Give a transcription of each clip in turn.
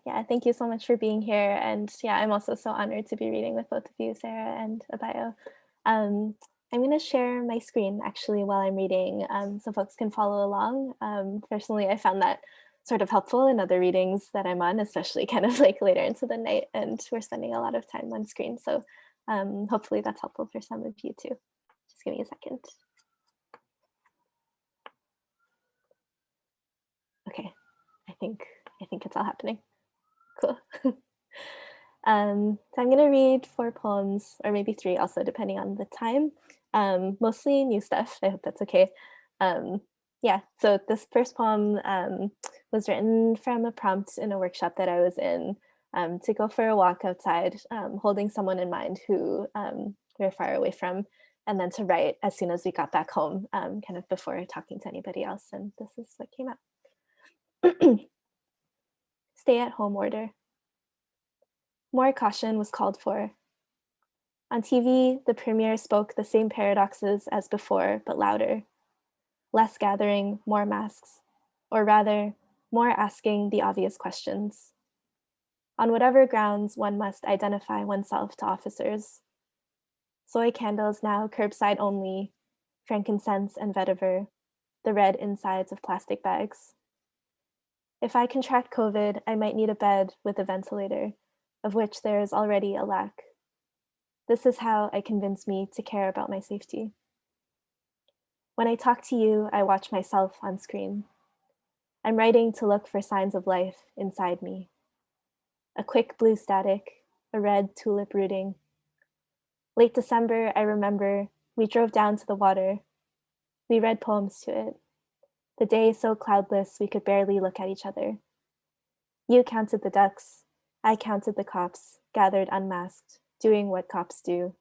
Yeah, thank you so much for being here. And yeah, I'm also so honored to be reading with both of you, Sarah and Abayo. Um, I'm going to share my screen actually while I'm reading so folks can follow along. Personally, I found that sort of helpful in other readings that I'm on, especially kind of like later into the night, and we're spending a lot of time on screen. So hopefully that's helpful for some of you too. Just give me a second. Okay, I think it's all happening. Cool. So I'm gonna read 4 poems, or maybe 3 also, depending on the time. Mostly new stuff. I hope that's okay. Um, yeah, so this first poem was written from a prompt in a workshop that I was in to go for a walk outside, holding someone in mind who we were far away from, and then to write as soon as we got back home, kind of before talking to anybody else. And this is what came out. Stay at home order. More caution was called for. On TV, the premier spoke the same paradoxes as before, but louder. Less gathering, more masks. Or rather, more asking the obvious questions. On whatever grounds one must identify oneself to officers. Soy candles now curbside only, frankincense and vetiver, the red insides of plastic bags. If I contract COVID, I might need a bed with a ventilator, of which there is already a lack. This is how I convince me to care about my safety. When I talk to you, I watch myself on screen. I'm writing to look for signs of life inside me. A quick blue static, a red tulip rooting. Late December, I remember, we drove down to the water. We read poems to it. The day so cloudless we could barely look at each other. You counted the ducks. I counted the cops, gathered unmasked, doing what cops do.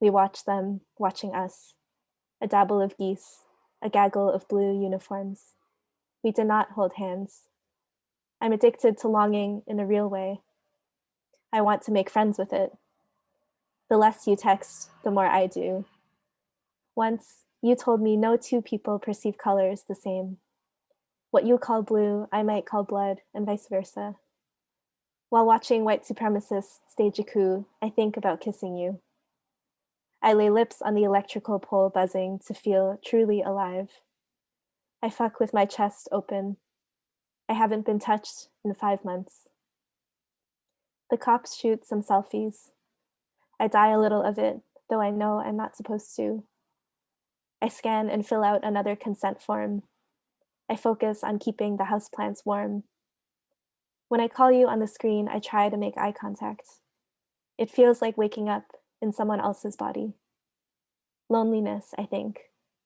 We watched them, watching us. A dabble of geese, a gaggle of blue uniforms. We did not hold hands. I'm addicted to longing in a real way. I want to make friends with it. The less you text, the more I do. Once, you told me no two people perceive colors the same. What you call blue, I might call blood, and vice versa. While watching white supremacists stage a coup, I think about kissing you. I lay lips on the electrical pole buzzing to feel truly alive. I fuck with my chest open. I haven't been touched in 5 months. The cops shoot some selfies. I die a little of it, though I know I'm not supposed to. I scan and fill out another consent form. I focus on keeping the houseplants warm. When I call you on the screen, I try to make eye contact. It feels like waking up in someone else's body. Loneliness, I think,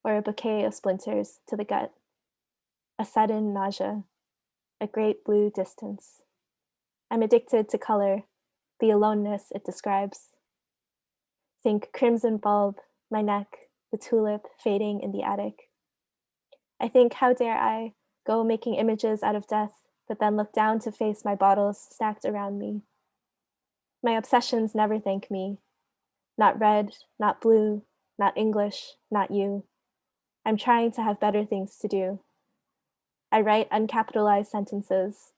or a bouquet of splinters to the gut. A sudden nausea, a great blue distance. I'm addicted to color, the aloneness it describes. Think crimson bulb, my neck, the tulip fading in the attic. I think, how dare I go making images out of death, but then look down to face my bottles stacked around me. My obsessions never thank me. Not red, not blue, not English, not you. I'm trying to have better things to do. I write uncapitalized sentences.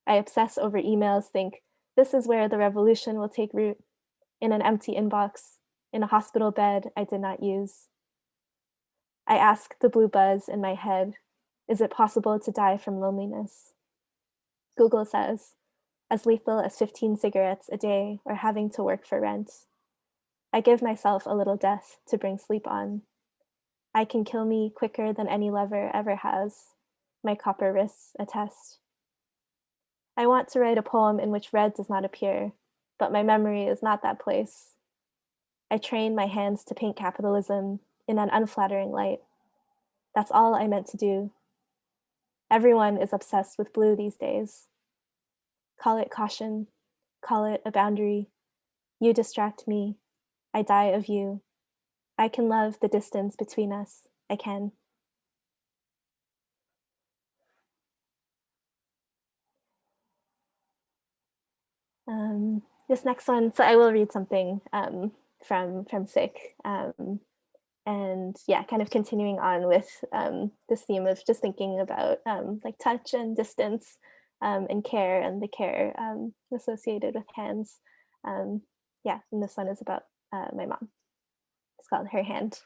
I obsess over emails, think, this is where the revolution will take root, in an empty inbox, in a hospital bed I did not use. I ask the blue buzz in my head, is it possible to die from loneliness? Google says, as lethal as 15 cigarettes a day or having to work for rent. I give myself a little death to bring sleep on. I can kill me quicker than any lover ever has. My copper wrists attest. I want to write a poem in which red does not appear, but my memory is not that place. I train my hands to paint capitalism in an unflattering light. That's all I meant to do. Everyone is obsessed with blue these days. Call it caution, call it a boundary. You distract me, I die of you. I can love the distance between us, I can. This next one, so I will read something from Sick. And yeah, kind of continuing on with this theme of just thinking about like touch and distance. and care and the care associated with hands. Um, yeah, and this one is about my mom. It's called Her Hand.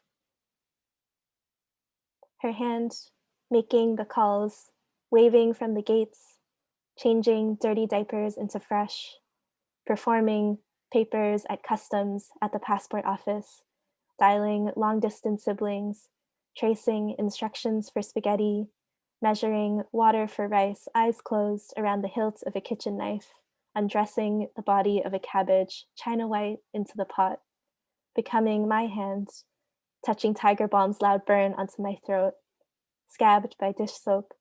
Her hand, making the calls, waving from the gates, changing dirty diapers into fresh, performing papers at customs at the passport office, dialing long distance siblings, tracing instructions for spaghetti, measuring water for rice, eyes closed around the hilt of a kitchen knife, undressing the body of a cabbage, china white, into the pot, becoming my hand, touching Tiger Balm's loud burn onto my throat, scabbed by dish soap,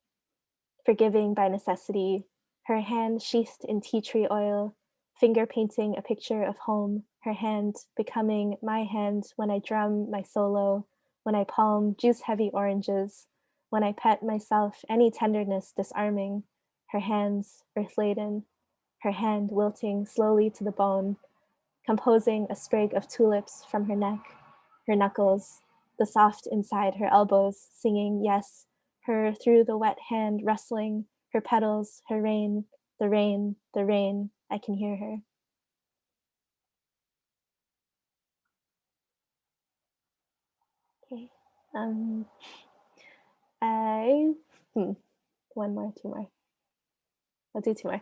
forgiving by necessity, her hand sheathed in tea tree oil, finger painting a picture of home, her hand becoming my hand when I drum my solo, when I palm juice heavy oranges, when I pet myself, any tenderness disarming, her hands earth laden, her hand wilting slowly to the bone, composing a sprig of tulips from her neck, her knuckles, the soft inside her elbows, singing yes, her through the wet hand rustling, her petals, her rain, the rain, the rain, I can hear her. Okay. Um, I, one more, two more. I'll do two more.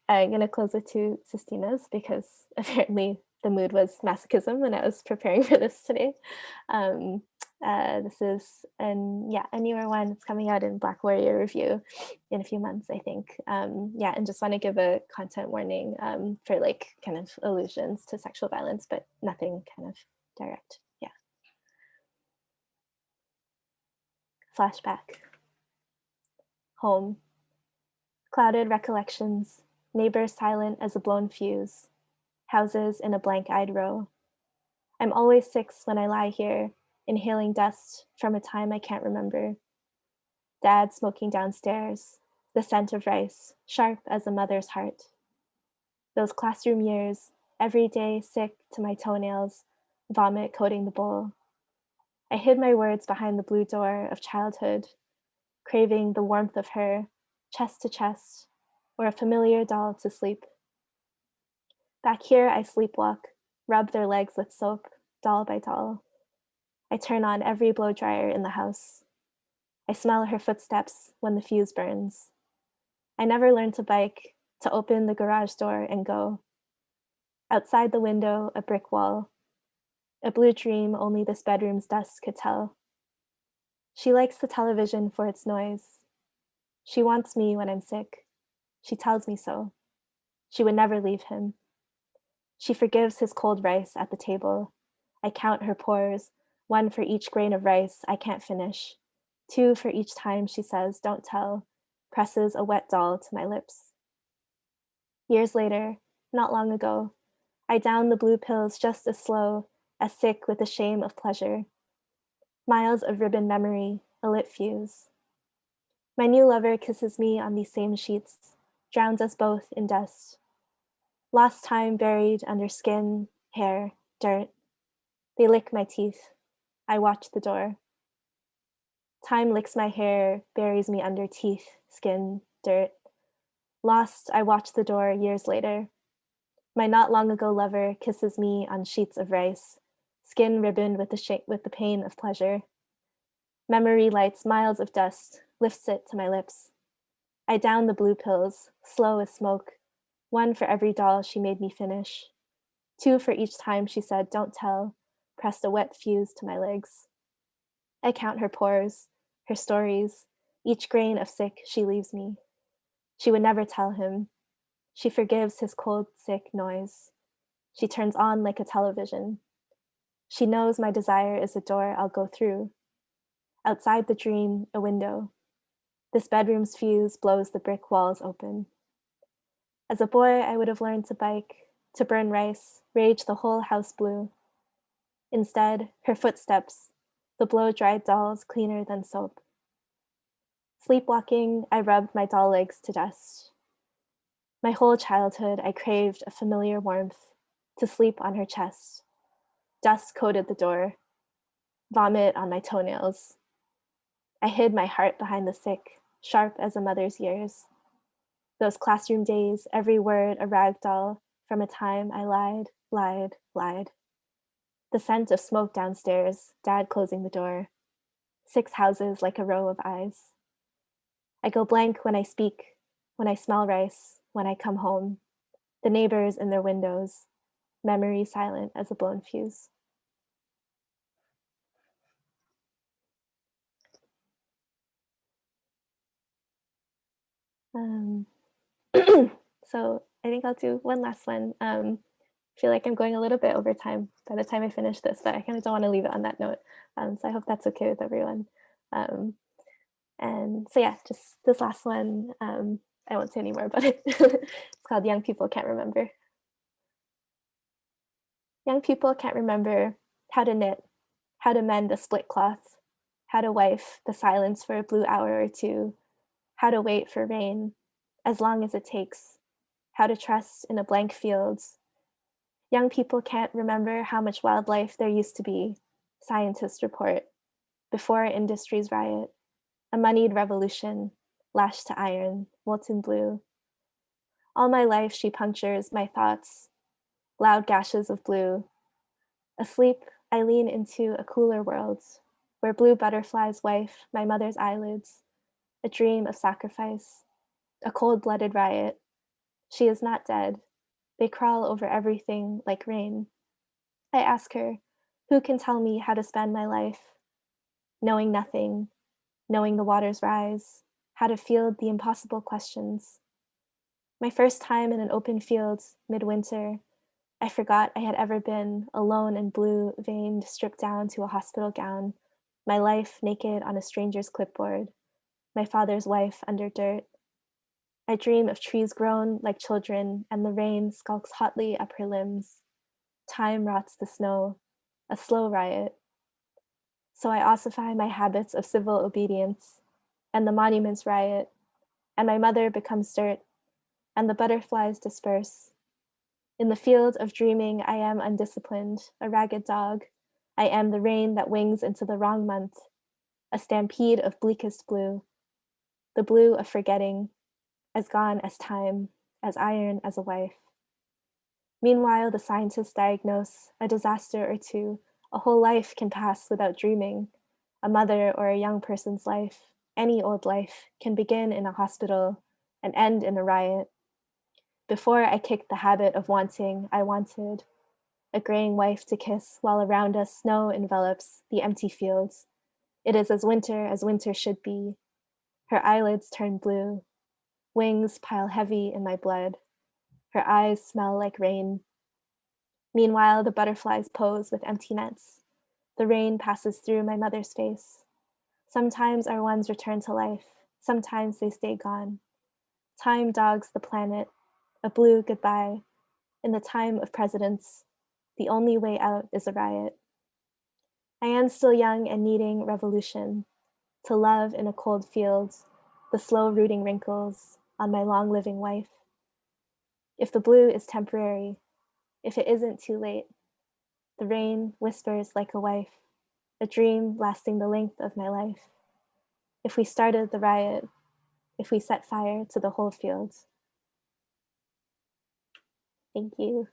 I'm gonna close with two Sistinas because apparently the mood was masochism when I was preparing for this today. Um, this is a newer one. It's coming out in Black Warrior Review in a few months, I think. And just want to give a content warning for like kind of allusions to sexual violence, but nothing kind of direct. Yeah. Flashback. Home. Clouded recollections. Neighbors silent as a blown fuse. Houses in a blank-eyed row. I'm always 6 when I lie here, inhaling dust from a time I can't remember. Dad smoking downstairs, the scent of rice, sharp as a mother's heart. Those classroom years, every day sick to my toenails, vomit coating the bowl. I hid my words behind the blue door of childhood, craving the warmth of her, chest to chest, or a familiar doll to sleep. Back here I sleepwalk, rub their legs with soap, doll by doll. I turn on every blow dryer in the house. I smell her footsteps when the fuse burns. I never learned to bike, to open the garage door and go. Outside the window, a brick wall. A blue dream only this bedroom's dust could tell. She likes the television for its noise. She wants me when I'm sick. She tells me so. She would never leave him. She forgives his cold rice at the table. I count her pores, 1 for each grain of rice I can't finish, 2 for each time she says, don't tell, presses a wet doll to my lips. Years later, not long ago, I down the blue pills just as slow, as sick with the shame of pleasure. Miles of ribbon memory, a lit fuse. My new lover kisses me on these same sheets, drowns us both in dust. Lost time buried under skin, hair, dirt. They lick my teeth. I watch the door. Time licks my hair, buries me under teeth, skin, dirt. Lost, I watch the door years later. My not long ago lover kisses me on sheets of rice, skin ribboned with with the pain of pleasure. Memory lights miles of dust, lifts it to my lips. I down the blue pills, slow as smoke, 1 for every doll she made me finish. 2 for each time she said, don't tell, pressed a wet fuse to my legs. I count her pores, her stories, each grain of sick she leaves me. She would never tell him. She forgives his cold, sick noise. She turns on like a television. She knows my desire is a door I'll go through. Outside the dream, a window. This bedroom's fuse blows the brick walls open. As a boy, I would have learned to bike, to burn rice, rage the whole house blue. Instead, her footsteps, the blow-dried dolls cleaner than soap. Sleepwalking, I rubbed my doll legs to dust. My whole childhood, I craved a familiar warmth, to sleep on her chest. Dust coated the door, vomit on my toenails. I hid my heart behind the sick, sharp as a mother's years. Those classroom days, every word a rag doll from a time I lied, lied, lied. The scent of smoke downstairs, dad closing the door. 6 houses like a row of eyes. I go blank when I speak, when I smell rice, when I come home. The neighbors in their windows, memory silent as a blown fuse. Um, so I think I'll do one last one. I feel like I'm going a little bit over time by the time I finish this, but I kind of don't want to leave it on that note. So I hope that's okay with everyone. Um, and so yeah, just this last one. I won't say any more about it. It's called Young People Can't Remember. Young people can't remember how to knit, how to mend a split cloth, how to wife the silence for a blue hour or two, how to wait for rain, as long as it takes, how to trust in a blank field. Young people can't remember how much wildlife there used to be, scientists report, before industries riot, a moneyed revolution, lashed to iron, molten blue. All my life she punctures my thoughts, loud gashes of blue. Asleep, I lean into a cooler world, where blue butterflies wife my mother's eyelids, a dream of sacrifice, a cold-blooded riot. She is not dead. They crawl over everything like rain. I ask her, who can tell me how to spend my life? Knowing nothing, knowing the waters rise, how to field the impossible questions. My first time in an open field, midwinter, I forgot I had ever been alone and blue, veined, stripped down to a hospital gown, my life naked on a stranger's clipboard, my father's wife under dirt. I dream of trees grown like children, and the rain skulks hotly up her limbs. Time rots the snow, a slow riot. So I ossify my habits of civil obedience, and the monuments riot, and my mother becomes dirt, and the butterflies disperse. In the field of dreaming, I am undisciplined, a ragged dog. I am the rain that wings into the wrong month, a stampede of bleakest blue, the blue of forgetting, as gone as time, as iron as a wife. Meanwhile, the scientists diagnose a disaster or two. A whole life can pass without dreaming. A mother or a young person's life, any old life, can begin in a hospital and end in a riot. Before I kicked the habit of wanting, I wanted a graying wife to kiss while around us snow envelops the empty fields. It is as winter should be. Her eyelids turn blue. Wings pile heavy in my blood. Her eyes smell like rain. Meanwhile, the butterflies pose with empty nets. The rain passes through my mother's face. Sometimes our ones return to life. Sometimes they stay gone. Time dogs the planet. A blue goodbye. In the time of presidents, the only way out is a riot. I am still young and needing revolution. To love in a cold field, the slow rooting wrinkles on my long living wife. If the blue is temporary, if it isn't too late, the rain whispers like a wife, a dream lasting the length of my life. If we started the riot, if we set fire to the whole field. Thank you.